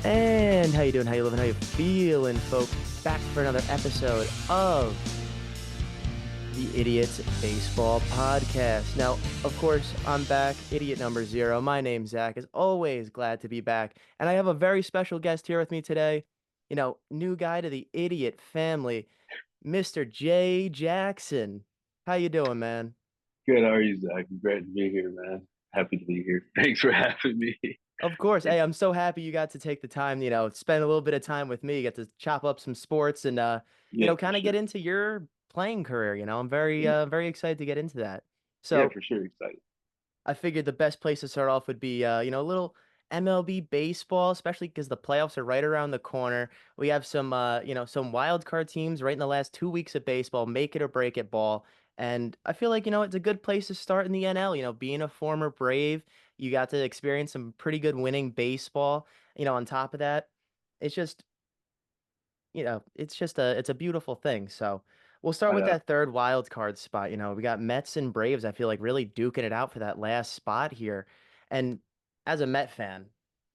And how you doing? How you living? How you feeling, folks? Back for another episode of the Idiots Baseball Podcast. Now, of course, I'm back, idiot number 0. My name's Zach. As always, glad to be back. And I have a very special guest here with me today. New guy to the Idiot family, Mr. Jay Jackson. How you doing, man? Good. How are you, Zach? Great to be here, man. Happy to be here. Thanks for having me. Of course. Hey, I'm so happy you got to take the time, spend a little bit of time with me, get to chop up some sports and Yeah, for kind of get sure. into your playing career. I'm very Yeah, very excited to get into that. yeah, So, for sure. Excited. I figured the best place to start off would be a little MLB baseball, especially because the playoffs are right around the corner. We have some some wild card teams right in the last 2 weeks of baseball, make it or break it ball. And I feel like, it's a good place to start in the NL. Being a former Brave, you got to experience some pretty good winning baseball. On top of that, it's just it's a beautiful thing. So we'll start I with know. that third wild card spot. We got Mets and Braves, I feel like really duking it out for that last spot here. And as a Met fan,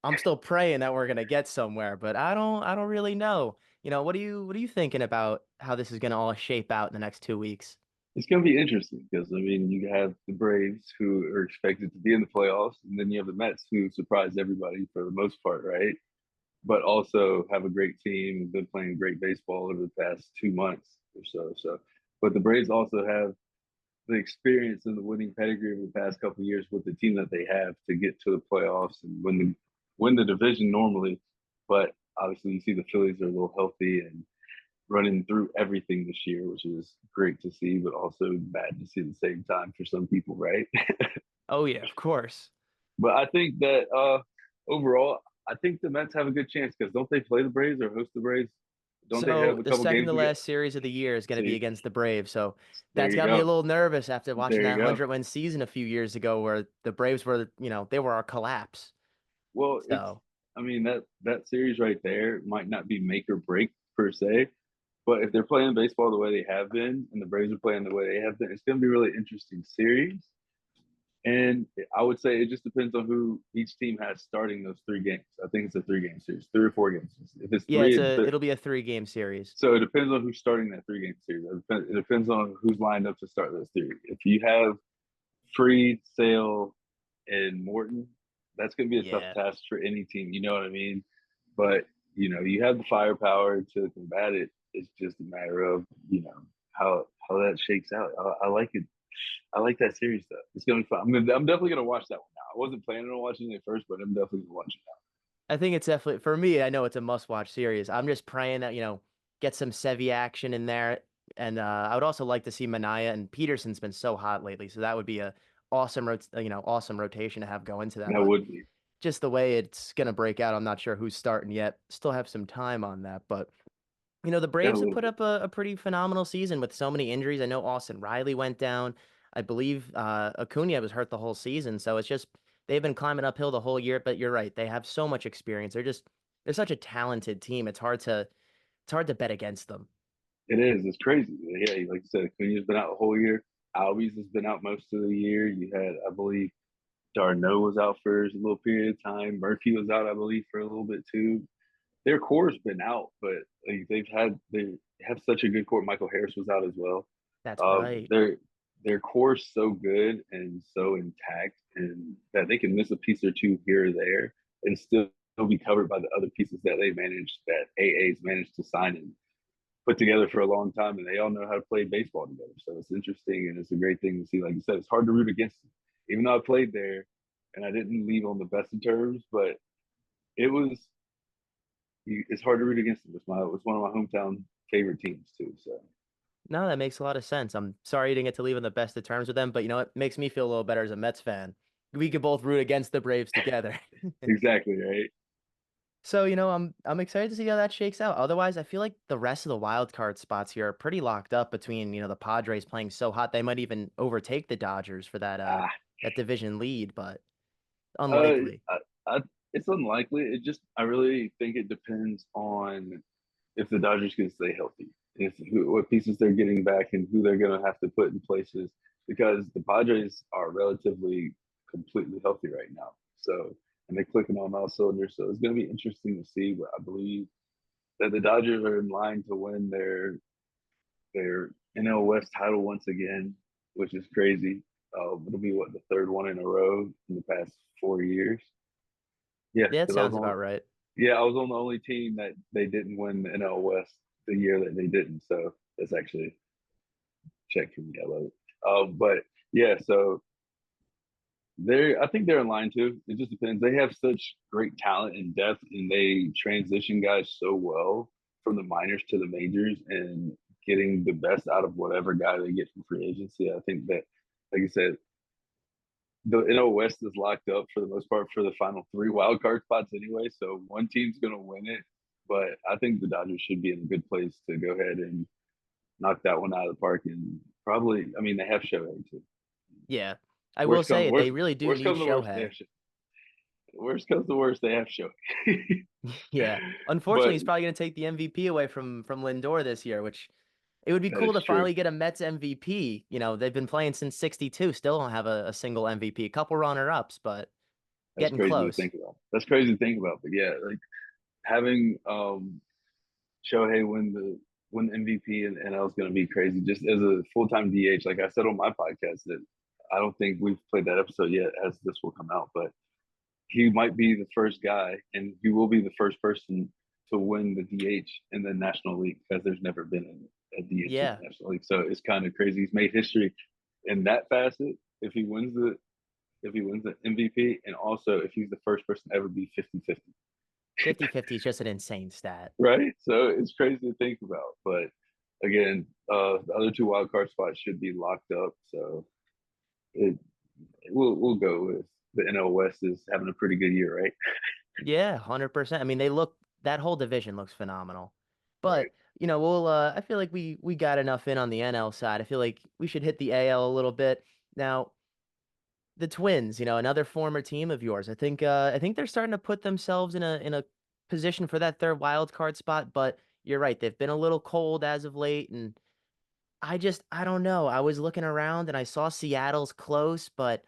I'm still praying that we're gonna get somewhere, but I don't really know. What are you thinking about how this is gonna all shape out in the next 2 weeks? It's going to be interesting because, I mean, you have the Braves who are expected to be in the playoffs, and then you have the Mets who surprised everybody for the most part, right? But also have a great team, been playing great baseball over the past 2 months or so. But the Braves also have the experience and the winning pedigree of the past couple of years with the team that they have to get to the playoffs and win the division normally. But obviously, you see the Phillies are a little healthy and running through everything this year, which is great to see, but also bad to see at the same time for some people, right? Oh yeah, of course. But I think that overall, I think the Mets have a good chance because don't they play the Braves or host the Braves? Don't they So have a the couple second games to together? last series of the year is going to be See, against the Braves. So there that's you got me a go. little nervous after watching There you that go. 100-win season a few years ago where the Braves were, they were our collapse. Well, it's So, I mean that series right there might not be make or break per se, but if they're playing baseball the way they have been, and the Braves are playing the way they have been, it's going to be a really interesting series. And I would say it just depends on who each team has starting those 3 games. I think it's a 3 game series, 3 or 4 games. If it's yeah, three, it'll be a 3-game series. so it depends on who's starting that 3 game series. It depends on who's lined up to start those three. If you have Freed, Sale, and Morton, that's going to be a tough Yeah. task for any team. You know what I mean? But you have the firepower to combat it. It's just a matter of how that shakes out. I like it. I like that series though. It's gonna be fun. I'm definitely gonna watch that one now. I wasn't planning on watching it first, but I'm definitely gonna watch it now. I think it's definitely for me, I know it's a must-watch series. I'm just praying that, get some Sevy action in there. And I would also like to see Manaya and Peterson's been so hot lately, so that would be a awesome rotation to have go into that. That But would be. just the way it's gonna break out, I'm not sure who's starting yet. Still have some time on that, but the Got a Braves have little put bit. up a pretty phenomenal season with so many injuries. I know Austin Riley went down. I believe Acuna was hurt the whole season. So it's just they've been climbing uphill the whole year. But you're right, they have so much experience. They're such a talented team. It's hard to bet against them. It is. It's crazy. Yeah, like you said, Acuna's been out the whole year. Albies has been out most of the year. You had, I believe, Darno was out for a little period of time. Murphy was out, I believe, for a little bit too. Their core's been out, but like, they have such a good core. Michael Harris was out as well. That's Uh, right. their their core's so good and so intact, and that they can miss a piece or two here or there and still be covered by the other pieces that they managed that AA's managed to sign and put together for a long time, and they all know how to play baseball together. So it's interesting and it's a great thing to see. Like you said, it's hard to root against them, even though I played there and I didn't leave on the best of terms, but it was it's hard to root against them. It's one of my hometown favorite teams too. So No, that makes a lot of sense. I'm sorry you didn't get to leave on the best of terms with them, but it makes me feel a little better as a Mets fan. We could both root against the Braves together. exactly right. So, I'm excited to see how that shakes out. Otherwise, I feel like the rest of the wild card spots here are pretty locked up between, the Padres playing so hot they might even overtake the Dodgers for Ah, that division lead, but uh, unlikely. it's unlikely. I really think it depends on if the Dodgers can stay healthy, what pieces they're getting back, and who they're going to have to put in places. Because the Padres are relatively completely healthy right now, so and they're clicking on all cylinders. So it's going to be interesting to see. But I believe that the Dodgers are in line to win their NL West title once again, which is crazy. It'll be what, the third one in a row in the past 4 years. Yeah, Yeah, it because I was sounds on. about right. Yeah, I was on the only team that they didn't win the NL West the year that they didn't. So that's actually check for me. I love it. But yeah, so I think they're in line too. It just depends. They have such great talent and depth, and they transition guys so well from the minors to the majors and getting the best out of whatever guy they get from free agency. I think that, like you said, the NL West is locked up for the most part for the final three wild card spots anyway. So one team's going to win it, but I think the Dodgers should be in a good place to go ahead and knock that one out of the park. And probably, I mean, they have Shohei too. Yeah. I will Worst comes say they worst, really do worst need comes to worst, they have Shohei. Shohei. Worst comes to worst, they have Shohei. Yeah. Unfortunately, But he's probably going to take the MVP away from Lindor this year, which it would be that cool is to true. finally get a Mets MVP. You know, they've been playing since 62, still don't have a single MVP. Couple runner-ups, but That's getting crazy to close. think about. That's crazy to think about. But yeah, like having Shohei win the MVP and NL is going to be crazy. Just as a full time DH, like I said on my podcast, that I don't think we've played that episode yet, as this will come out, but he might be the first guy, and he will be the first person to win the DH in the National League because there's never been a DH in Yeah. the National League. So it's kind of crazy. He's made history in that facet. If he wins the MVP, and also if he's the first person to ever be 50-50. 50-50 is just an insane stat. Right? So it's crazy to think about. But again, the other two wild card spots should be locked up. So it, we'll go with the NL West is having a pretty good year, right? Yeah, 100%. I mean, that whole division looks phenomenal. Right. But, we'll I feel like we got enough in on the NL side. I feel like we should hit the AL a little bit. Now, the Twins, another former team of yours. I think they're starting to put themselves in a position for that third wild card spot, but you're right. They've been a little cold as of late, and I don't know. I was looking around and I saw Seattle's close, but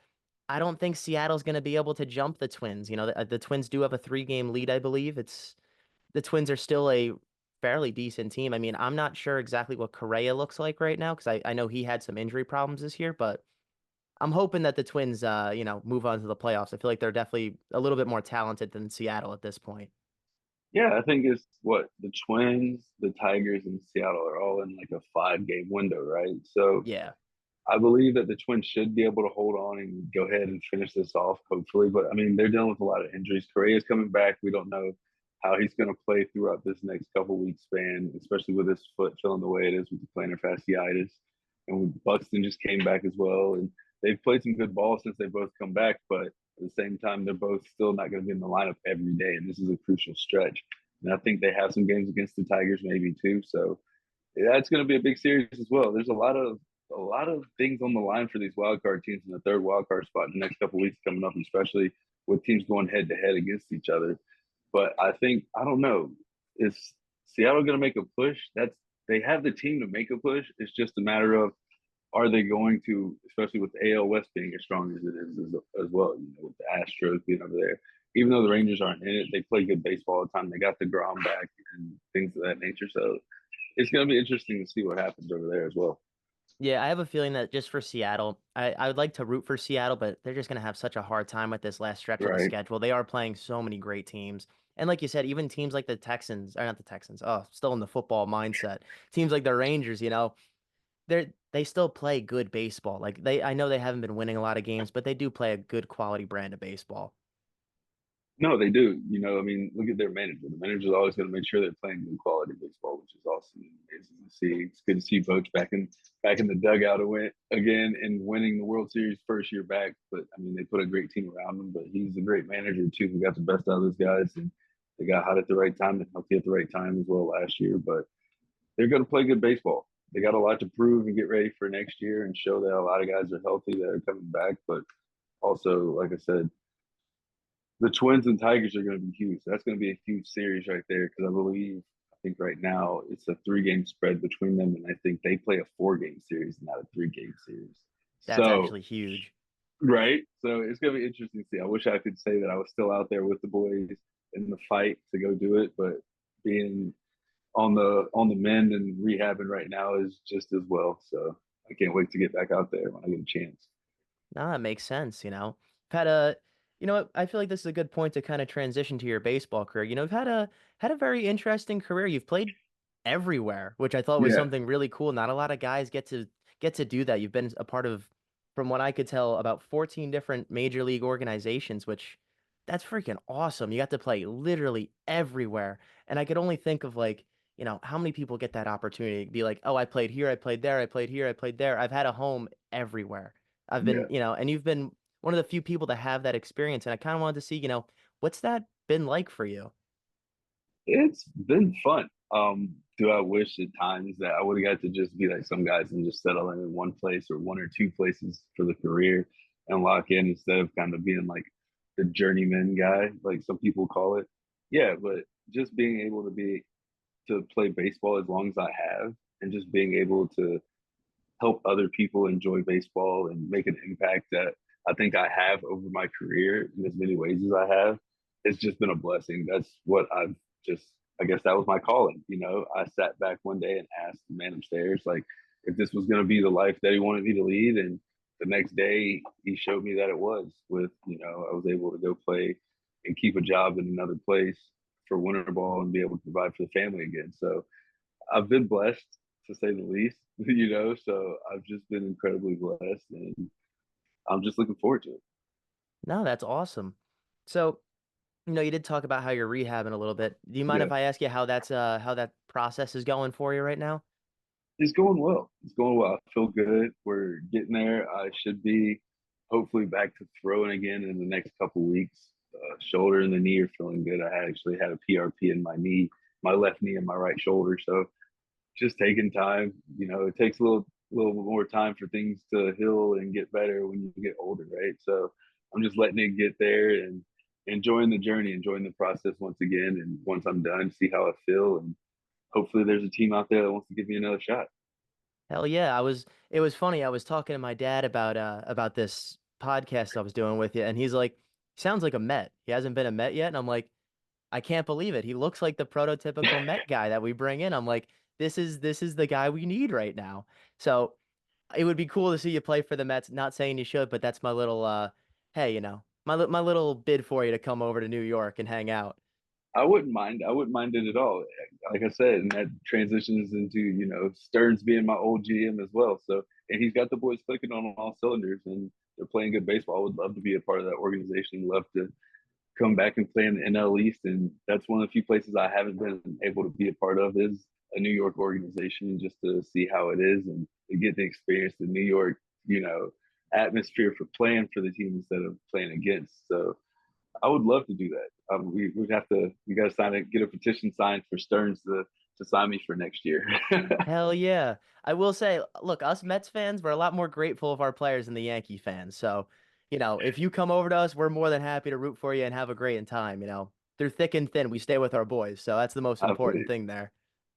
I don't think Seattle's going to be able to jump the Twins. The Twins do have a 3-game lead, I believe. The Twins are still a fairly decent team. I mean, I'm not sure exactly what Correa looks like right now because I know he had some injury problems this year, but I'm hoping that the Twins, move on to the playoffs. I feel like they're definitely a little bit more talented than Seattle at this point. Yeah, I think it's what the Twins, the Tigers, and Seattle are all in like a 5 game window, right? So Yeah. I believe that the Twins should be able to hold on and go ahead and finish this off, hopefully. But I mean, they're dealing with a lot of injuries. Correa's coming back. We don't know how he's going to play throughout this next couple weeks span, especially with his foot feeling the way it is with the plantar fasciitis. And Buxton just came back as well, and they've played some good ball since they both come back. But at the same time, they're both still not going to be in the lineup every day, and this is a crucial stretch. And I think they have some games against the Tigers maybe too. So that's going to be a big series as well. There's a lot of things on the line for these wild card teams in the third wild card spot in the next couple of weeks coming up, especially with teams going head to head against each other. But I don't know, is Seattle going to make a push? They have the team to make a push. It's just a matter of are they going to, especially with the AL West being as strong as it is as well, with the Astros being over there. Even though the Rangers aren't in it, they play good baseball all the time. They got the Grom back and things of that nature. So it's going to be interesting to see what happens over there as well. Yeah, I have a feeling that just for Seattle, I would like to root for Seattle, but they're just going to have such a hard time with this last stretch of the Right. schedule. They are playing so many great teams. And like you said, even teams like the Texans, or not the Texans, oh, still in the football mindset. Teams like the Rangers, they still play good baseball. Like I know they haven't been winning a lot of games, but they do play a good quality brand of baseball. No, they do. I mean, look at their manager. The manager's always going to make sure they're playing good quality baseball, which is awesome and amazing to see. It's good to see Boch back in the dugout again and winning the World Series first year back. But I mean, they put a great team around him. But he's a great manager too. He got the best out of those guys, and they got hot at the right time and healthy at the right time as well last year. But they're going to play good baseball. They got a lot to prove and get ready for next year and show that a lot of guys are healthy that are coming back. But also, like I said, the Twins and Tigers are going to be huge. That's going to be a huge series right there because I think right now it's a 3 game spread between them, and I think they play a 4 game series, not a 3 game series. That's So actually huge. Right. So it's gonna be interesting to see. I wish I could say that I was still out there with the boys in the fight to go do it, but being on the mend and rehabbing right now is just as well. So I can't wait to get back out there when I get a chance. No, that makes sense, I've had a, I feel like this is a good point to kind of transition to your baseball career. You've had a very interesting career. You've played everywhere, which I thought was Yeah. something really cool. Not a lot of guys get to do that. You've been a part of, from what I could tell, about 14 different major league organizations, which that's freaking awesome. You got to play literally everywhere. And I could only think of like, how many people get that opportunity to be like, oh, I played here, I played there, I played here, I played there. I've had a home everywhere. I've been, Yeah. and you've been one of the few people to have that experience. And I kind of wanted to see, what's that been like for you? It's been fun. Do I wish at times that I would have got to just be like some guys and just settle in one place or one or two places for the career and lock in instead of kind of being like the journeyman guy, like some people call it. Yeah, but just being able to play baseball as long as I have and just being able to help other people enjoy baseball and make an impact that I think I have over my career in as many ways as I have, it's just been a blessing. That's what I've just, I guess that was my calling. I sat back one day and asked the man upstairs, like, if this was going to be the life that he wanted me to lead. And the next day, he showed me that it was I was able to go play and keep a job in another place for winter ball and be able to provide for the family again. So I've been blessed to say the least, so I've just been incredibly blessed and I'm just looking forward to it. No, that's awesome. So, you did talk about how you're rehabbing a little bit. Do you mind Yeah, if I ask you how that process is going for you right now? it's going well. It's going well. I feel good. We're getting there. I should be hopefully back to throwing again in the next couple weeks. Shoulder and the knee are feeling good. I actually had a PRP in my knee, my left knee and my right shoulder. So just taking time. It takes a little more time for things to heal and get better when you get older, right? So I'm just letting it get there and enjoying the journey, enjoying the process once again. And once I'm done, see how I feel. And hopefully there's a team out there that wants to give me another shot. Hell yeah. It was funny. I was talking to my dad about this podcast I was doing with you, and he's like, sounds like a Met. He hasn't been a Met yet. And I'm like, I can't believe it. He looks like the prototypical Met guy that we bring in. I'm like, this is the guy we need right now. So it would be cool to see you play for the Mets. Not saying you should, but that's my little hey, my little bid for you to come over to New York and hang out. I wouldn't mind. I wouldn't mind it at all. Like I said, and that transitions into Stearns being my old GM as well. So and he's got the boys clicking on all cylinders, and they're playing good baseball. I would love to be a part of that organization. Love to come back and play in the NL East, and that's one of the few places I haven't been able to be a part of is a New York organization, just to see how it is and to get to experience the New York, you know, atmosphere for playing for the team instead of playing against. So I would love to do that. We got to sign it, get a petition signed for Stearns to sign me for next year. Hell yeah. I will say, look, us Mets fans, we're a lot more grateful of our players than the Yankee fans. So, if you come over to us, we're more than happy to root for you and have a great time, Through thick and thin, we stay with our boys. So that's the most I important thing there.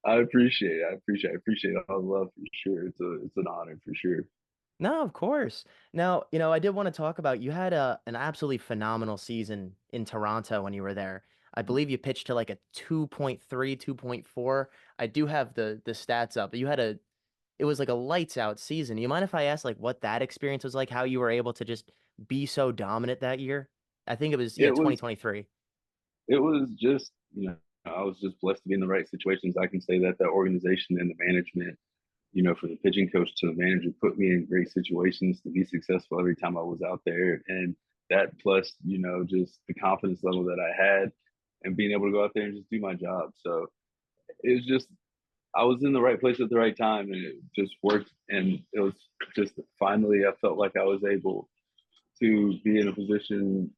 appreciate it. I appreciate all the love for sure. It's an honor for sure. No, of course. Now, I did want to talk about you had an absolutely phenomenal season in Toronto when you were there. I believe you pitched to like a 2.3, 2.4. I do have the stats up. You had it was like a lights out season. You mind if I ask like what that experience was like, how you were able to just be so dominant that year? I think it was, yeah, It was 2023. it was just I was just blessed to be in the right situations. I can say that the organization and the management, for the pitching coach to the manager, put me in great situations to be successful every time I was out there, and that plus just the confidence level that I had and being able to go out there and just do my job. So it was just I was in the right place at the right time, and it just worked. And it was just finally I felt like I was able to be in a position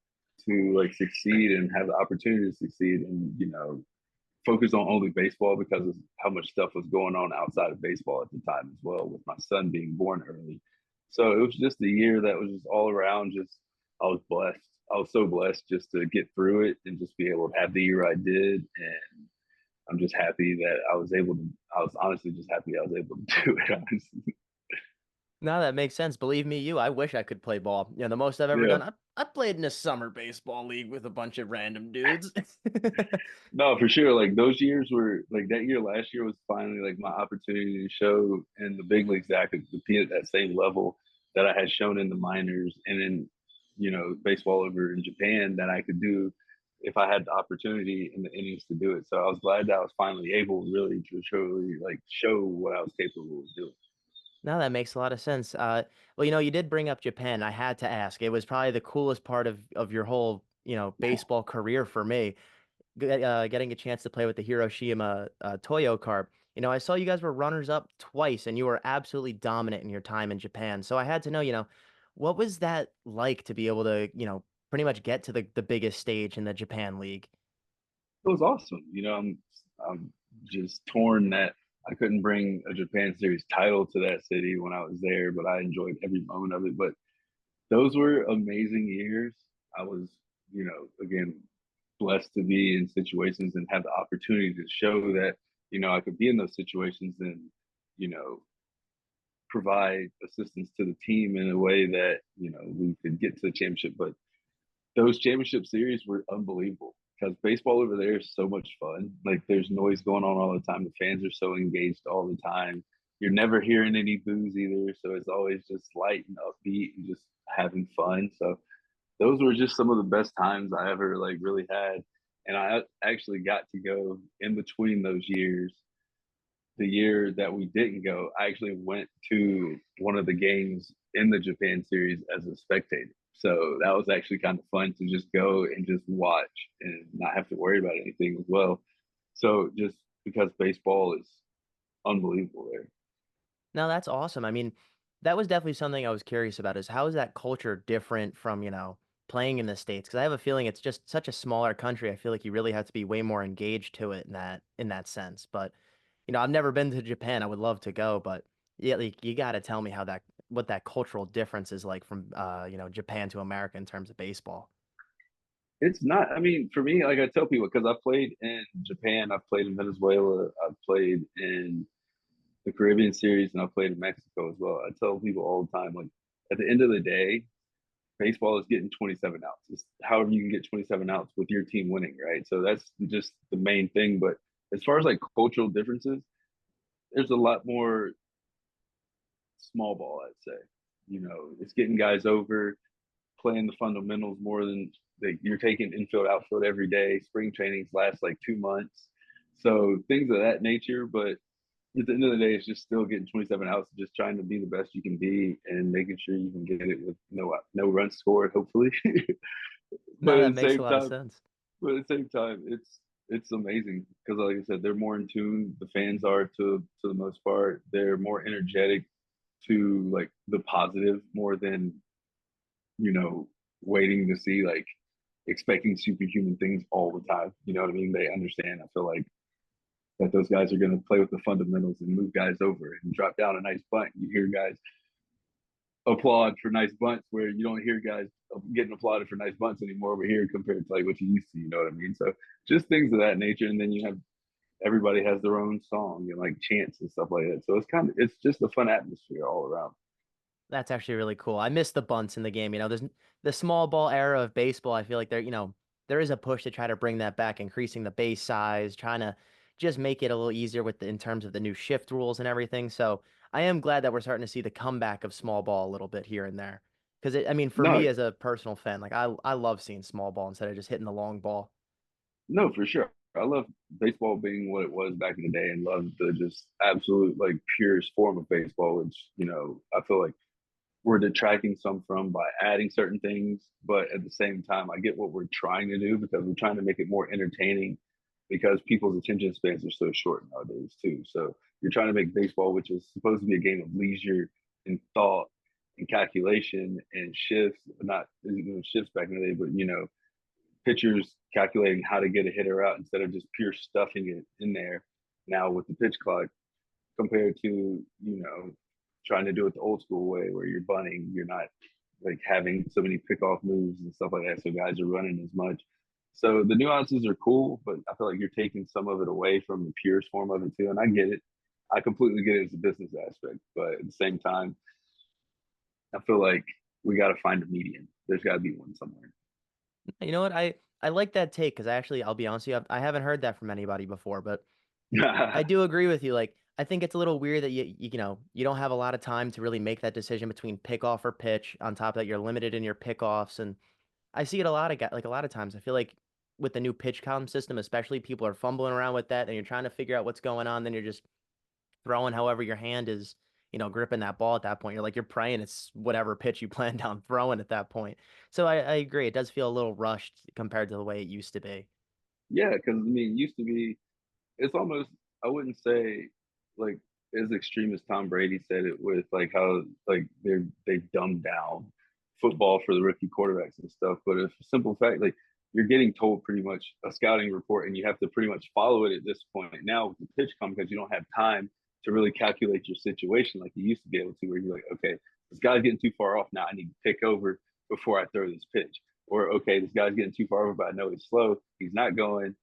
to like succeed and have the opportunity to succeed and focus on only baseball because of how much stuff was going on outside of baseball at the time as well, with my son being born early. So it was just a year that was just all around just I was blessed. I was so blessed just to get through it and just be able to have the year I did. And I'm just happy that I was able to I was honestly just happy I was able to do it, honestly. No, that makes sense. Believe me, I wish I could play ball. The most I've ever Yeah. done, I played in a summer baseball league with a bunch of random dudes. No, for sure. Like those years were like that year last year was finally like my opportunity to show in the big leagues that I could compete at that same level that I had shown in the minors and in, baseball over in Japan that I could do if I had the opportunity and the innings to do it. So I was glad that I was finally able really to truly like show what I was capable of doing. No, that makes a lot of sense. Well, you did bring up Japan. I had to ask. It was probably the coolest part of your whole, baseball career for me, getting a chance to play with the Hiroshima Toyo Carp. I saw you guys were runners up twice, and you were absolutely dominant in your time in Japan. So I had to know, what was that like to be able to, pretty much get to the biggest stage in the Japan League? It was awesome. I'm just torn that I couldn't bring a Japan Series title to that city when I was there, but I enjoyed every moment of it. But those were amazing years. I was, again, blessed to be in situations and have the opportunity to show that, I could be in those situations and, you know, provide assistance to the team in a way that, we could get to the championship. But those championship series were unbelievable because baseball over there is so much fun. Like there's noise going on all the time. The fans are so engaged all the time. You're never hearing any boos either. So it's always just light and upbeat and just having fun. So those were just some of the best times I ever like really had. And I actually got to go in between those years. The year that we didn't go, I actually went to one of the games in the Japan series as a spectator. So that was actually kind of fun to just go and just watch and not have to worry about anything as well. So just because baseball is unbelievable there. No, that's awesome. I mean, that was definitely something I was curious about is how is that culture different from, playing in the States? Because I have a feeling it's just such a smaller country. I feel like you really have to be way more engaged to it in that sense. But, I've never been to Japan. I would love to go, but yeah, like you got to tell me what that cultural difference is like from Japan to America in terms of baseball. It's not, I mean, for me, like I tell people, because I've played in Japan, I've played in Venezuela, I've played in the Caribbean series, and I've played in Mexico as well. I tell people all the time, like, at the end of the day, baseball is getting 27 outs. It's however you can get 27 outs with your team winning, right? So that's just the main thing. But as far as like cultural differences, there's a lot more small ball, I'd say. It's getting guys over, playing the fundamentals more than you're taking infield, outfield every day. Spring trainings last like 2 months. So things of that nature. But at the end of the day, it's just still getting 27 outs, just trying to be the best you can be and making sure you can get it with no runs scored, hopefully. but No, that at the makes a same lot of time, sense. it's amazing because, like I said, they're more in tune. The fans are to the most part. They're more energetic to like the positive more than you know waiting to see like expecting superhuman things all the time. You know what I mean? They understand. I feel like that those guys are going to play with the fundamentals and move guys over and drop down a nice bunt. You hear guys applaud for nice bunts where you don't hear guys getting applauded for nice bunts anymore over here compared to like what you used to. You know what I mean? So just things of that nature, and then you have everybody has their own song and like chants and stuff like that. So it's just a fun atmosphere all around. That's actually really cool. I miss the bunts in the game. There's the small ball era of baseball. I feel like there is a push to try to bring that back, increasing the base size, trying to just make it a little easier in terms of the new shift rules and everything. So I am glad that we're starting to see the comeback of small ball a little bit here and there. Because I mean, for No, me as a personal fan, like I love seeing small ball instead of just hitting the long ball. no, for sure. I love baseball being what it was back in the day, and love the just absolute like purest form of baseball, which I feel like we're detracting some from by adding certain things, but at the same time, I get what we're trying to do because we're trying to make it more entertaining because people's attention spans are so short nowadays too. So you're trying to make baseball, which is supposed to be a game of leisure and thought and calculation and shifts, not shifts back in the day, but pitchers calculating how to get a hitter out instead of just pure stuffing it in there now with the pitch clock compared to trying to do it the old school way where you're bunting, you're not like having so many pickoff moves and stuff like that, so guys are running as much. So the nuances are cool, but I feel like you're taking some of it away from the purest form of it too, and I get it. I completely get it as a business aspect, but at the same time, I feel like we got to find a median. There's got to be one somewhere. You know what? I like that take because I'll be honest with you, I haven't heard that from anybody before, but I do agree with you. Like, I think it's a little weird that you don't have a lot of time to really make that decision between pickoff or pitch. On top of that, you're limited in your pickoffs, and I see it a lot of like a lot of times. I feel like with the new pitch count system, especially, people are fumbling around with that, and you're trying to figure out what's going on. Then you're just throwing however your hand is, gripping that ball at that point. You're praying it's whatever pitch you planned on throwing at that point. So I agree. It does feel a little rushed compared to the way it used to be. Yeah, because I mean, it used to be. It's almost. I wouldn't say like as extreme as Tom Brady said it with like how like they've dumbed down football for the rookie quarterbacks and stuff. But it's a simple fact, like you're getting told pretty much a scouting report, and you have to pretty much follow it at this point now with the pitch come because you don't have time to really calculate your situation like you used to be able to, where you're like, okay, this guy's getting too far off now. I need to pick over before I throw this pitch. Or okay, this guy's getting too far over, but I know he's slow. He's not going.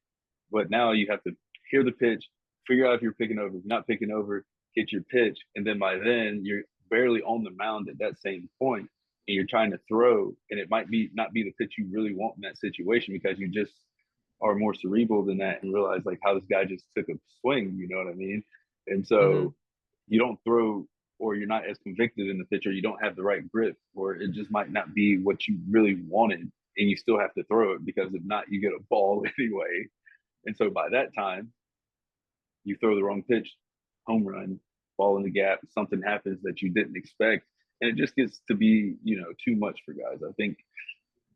But now you have to hear the pitch, figure out if you're picking over, if you're not picking over, hit your pitch, and then by then you're barely on the mound at that same point, and you're trying to throw, and it might be not be the pitch you really want in that situation because you just are more cerebral than that and realize like how this guy just took a swing. You know what I mean? And Hmm. so you don't throw or you're not as convicted in the pitch or you don't have the right grip or it just might not be what you really wanted and you still have to throw it because if not you get a ball anyway. And so by that time you throw the wrong pitch, home run, ball in the gap, something happens that you didn't expect and it just gets to be too much for guys. I think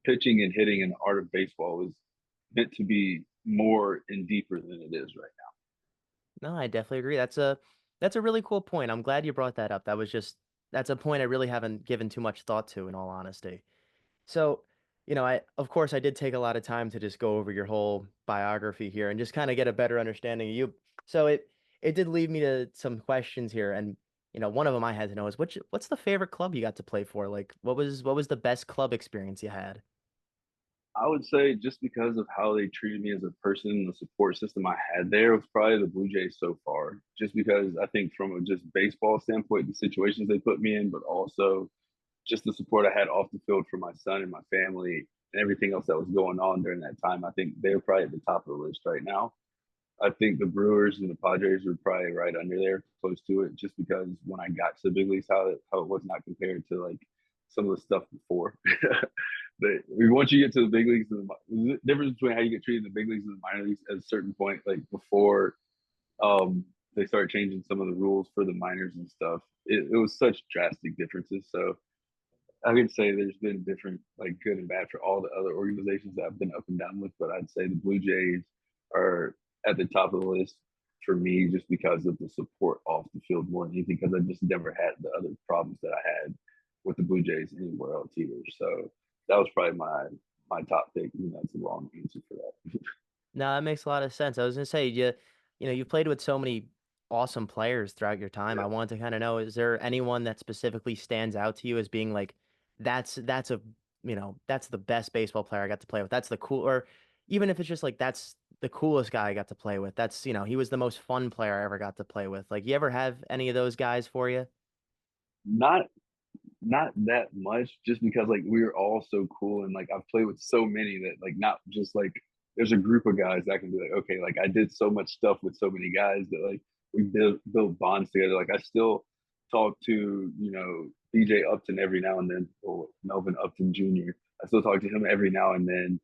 pitching and hitting in the art of baseball is meant to be more and deeper than it is right No, I definitely agree. That's a really cool point. I'm glad you brought that up. That's a point I really haven't given too much thought to, in all honesty. So, I of course I did take a lot of time to just go over your whole biography here and just kind of get a better understanding of you. So it did lead me to some questions here, and one of them I had to know is what's the favorite club you got to play for? Like, what was the best club experience you had? now. I would say just because of how they treated me as a person, the support system I had there was probably the Blue Jays so far. Just because I think from a just baseball standpoint, the situations they put me in, but also just the support I had off the field for my son and my family and everything else that was going on during that time. I think they're probably at the top of the list right now. I think the Brewers and the Padres were probably right under there, close to it, just because when I got to the big leagues, how it was not compared to like some of the stuff before. But once you get to the big leagues, the difference between how you get treated in the big leagues and the minor leagues at a certain point, like before they start changing some of the rules for the minors and stuff, it was such drastic differences. So I could say there's been different, like good and bad for all the other organizations that I've been up and down with, but I'd say the Blue Jays are at the top of the list for me just because of the support off the field more than anything, because I just never had the other problems that I had with the Blue Jays anywhere else either. So that was probably my top pick. And that's a long answer for that. No, that makes a lot of sense. I was gonna say you played with so many awesome players throughout your time. I Yeah. wanted to kind of know, is there anyone that specifically stands out to you as being like, that's a that's the best baseball player I got to play with. That's the cool, or even if it's just like that's the coolest guy I got to play with. That's, he was the most fun player I ever got to play with. Like, you ever have any of those guys for you? Not not that much just because like we were all so cool and like I've played with so many that like not just like there's a group of guys that can be like okay like I did so much stuff with so many guys that like we build bonds together. Like I still talk to BJ Upton every now and then, or Melvin Upton Jr. I still talk to him every now and then.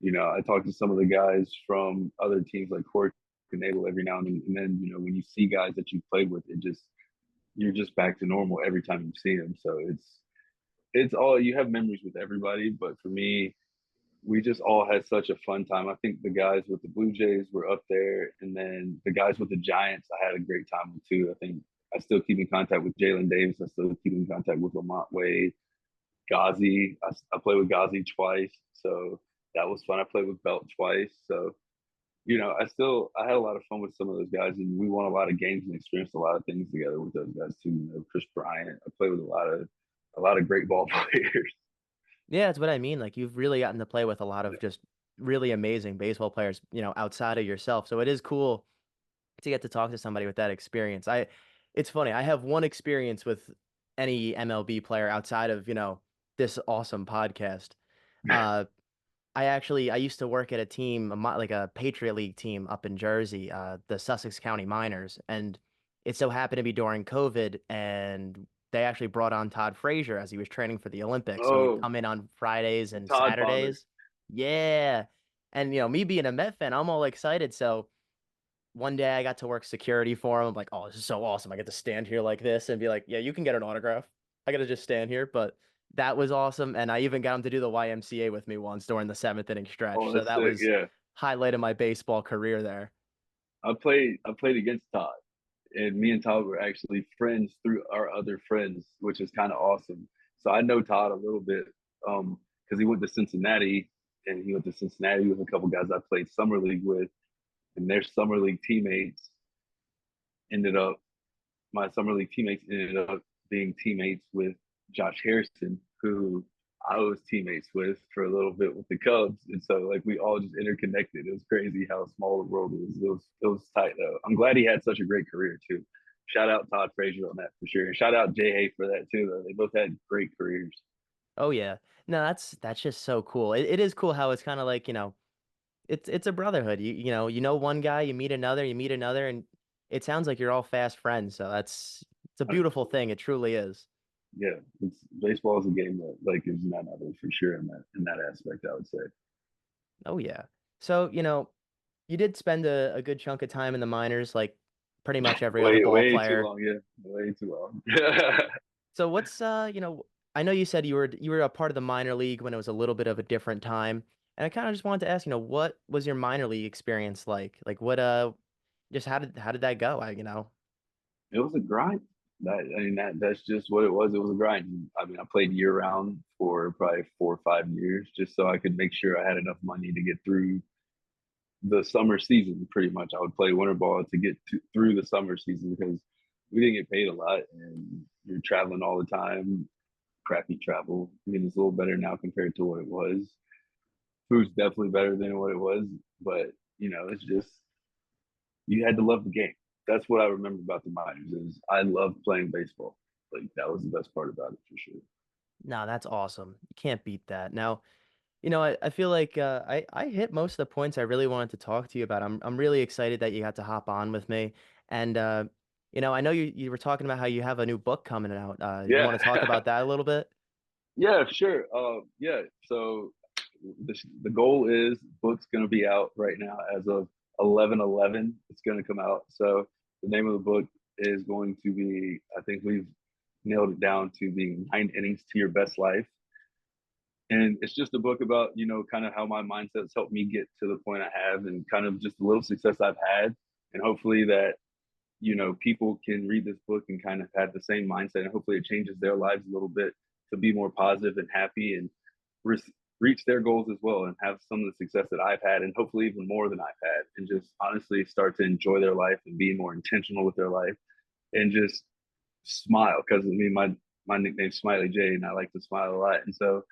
I talk to some of the guys from other teams like Corey Knable every now and then. When you see guys that you played with, it just you're just back to normal every time you see them. So it's all you have memories with everybody, but for me, we just all had such a fun time. I think the guys with the Blue Jays were up there, and then the guys with the Giants, I had a great time with too. I think I still keep in contact with Jalen Davis. I still keep in contact with Lamont Wade, Ghazi. I played with Ghazi twice, so that was fun. I played with Belt twice, so I had a lot of fun with some of those guys, and we won a lot of games and experienced a lot of things together with those guys too. Chris Bryant. I played with a lot of great ball players. Yeah, that's what I mean. Like, you've really gotten to play with a lot of just really amazing baseball players, outside of yourself. So it is cool to get to talk to somebody with that experience. It's funny. I have one experience with any MLB player outside of, this awesome podcast. Uh, I used to work at a team, like a Patriot League team up in Jersey, the Sussex County Miners, and it so happened to be during COVID, and they actually brought on Todd Frazier as he was training for the Olympics. So he'd Oh, come in on Fridays the and Todd father. Saturdays. Yeah. And me being a Met fan, I'm all excited. So one day I got to work security for him. I'm like, oh, this is so awesome. I get to stand here like this and be like, yeah, you can get an autograph. I got to just stand here. But that was awesome. And I even got him to do the YMCA with me once during the seventh inning stretch. Oh, So that's that sick. was Yeah, highlight of my baseball career there. I played against Todd, and me and Todd were actually friends through our other friends, which is kind of awesome. So I know Todd a little bit, because he went to Cincinnati, and he went to Cincinnati with a couple guys I played summer league with, and their summer league teammates ended up my summer league teammates ended up being teammates with Josh Harrison, who I was teammates with for a little bit with the Cubs, and so like we all just interconnected. It was crazy how small the world is. It was tight though. I'm glad he had such a great career too. Shout out Todd Frazier on that for sure, and shout out Jay Hay for that too. Though they both had great careers. Oh yeah. No, that's just so cool. It is cool how it's kind of like, it's a brotherhood. You know one guy, you meet another, and it sounds like you're all fast friends. So it's a beautiful thing. It truly is. Yeah, baseball is a game that like is none other for sure in that aspect. I would say. Oh yeah. So, you did spend a good chunk of time in the minors, like pretty much every other ball Way too player. long. Yeah, way too long. So what's I know you said you were a part of the minor league when it was a little bit of a different time. And I kind of just wanted to ask, what was your minor league experience like? Like what just how did that go? It was a grind. That's just what it was. It was a grind. I mean, I played year round for probably 4 or 5 years just so I could make sure I had enough money to get through the summer season. Pretty much, I would play winter ball to get through the summer season because we didn't get paid a lot and you're traveling all the time. Crappy travel. I mean, it's a little better now compared to what it was. Food's definitely better than what it was, but it's just you had to love the game. That's what I remember about the minors is I loved playing baseball. Like that was the best part about it for sure. No, that's awesome. You can't beat that. Now, I feel like I hit most of the points I really wanted to talk to you about. I'm really excited that you got to hop on with me. And I know you were talking about how you have a new book coming out. You want Yeah, to talk about that a little bit? yeah, sure. Yeah. So the goal is book's going to be out right now as of 11/11. It's going to come out. So the name of the book is going to be. I think we've nailed it down to being 9 innings to your best life. And it's just a book about kind of how my mindset's helped me get to the point I have and kind of just a little success I've had and hopefully that people can read this book and kind of have the same mindset and hopefully it changes their lives a little bit to be more positive and happy and re- reach their goals as well and have some of the success that I've had and hopefully even more than I've had and just honestly start to enjoy their life and be more intentional with their life and just smile because I mean my nickname's Smiley J and I like to smile a lot and so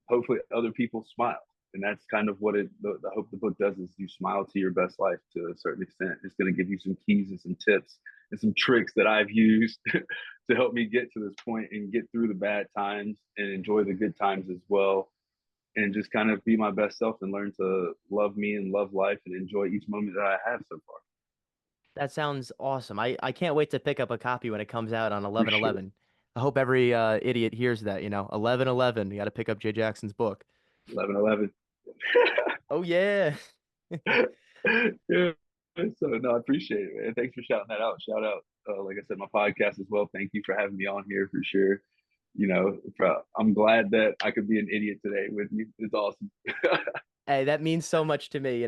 hopefully other people smile. And that's kind of what the hope the book does is you smile to your best life to a certain extent. It's going to give you some keys and some tips and some tricks that I've used to help me get to this point and get through the bad times and enjoy the good times as well. And just kind of be my best self and learn to love me and love life and enjoy each moment that I have so far. That sounds awesome. I can't wait to pick up a copy when it comes out on For sure. 11/11. I hope every idiot hears that, 11/11. You got to pick up Jay Jackson's book. 11/11. Oh yeah. Yeah. So no, I appreciate it, man. Thanks for shouting that out. Shout out, like I said, my podcast as well. Thank you for having me on here for sure. I'm glad that I could be an idiot today with you. It's awesome. Hey, that means so much to me,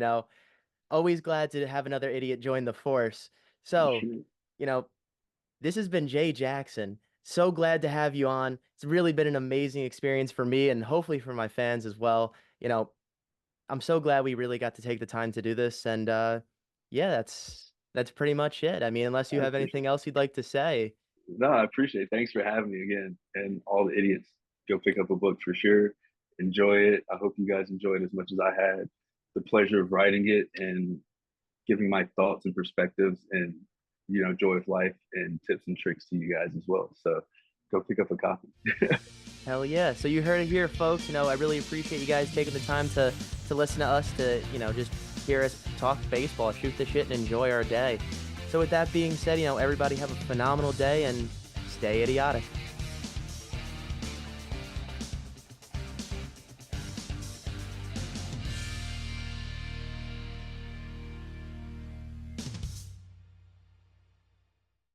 Always glad to have another idiot join the force. For So, sure. you know, this has been Jay Jackson. So glad to have you on. It's really been an amazing experience for me and hopefully for my fans as well. I'm so glad we really got to take the time to do this. And yeah, that's pretty much it. I mean, unless you I have appreciate anything it. else you'd like to say. No, I appreciate it. Thanks for having me again. And all the idiots, go pick up a book for sure. Enjoy it. I hope you guys enjoyed as much as I had the pleasure of writing it and giving my thoughts and perspectives and joy of life and tips and tricks to you guys as well. So go pick up a copy. Hell yeah. So you heard it here, folks. I really appreciate you guys taking the time to listen to us, to, just hear us talk baseball, shoot the shit, and enjoy our day. So with that being said, everybody have a phenomenal day and stay idiotic.